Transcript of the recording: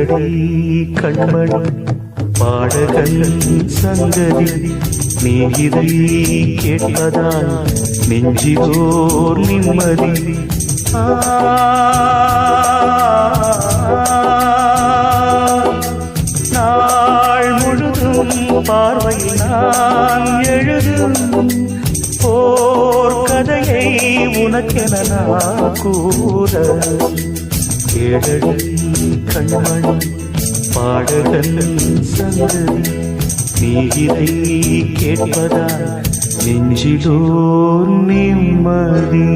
கேளடி கண்மணி பாடகன் சங்கதி நீ இதை கேட்பதால் நெஞ்சிலோர் நிம்மதி நாள் முழுதும் பார்வையில் நான் எழுதும் போர் கதையை உனக்கென நான் கூற கேளடி கண்மணி பாடகன் சங்கதி நீ இதை கேட்பதால் நெஞ்சிலோர் நிம்மதி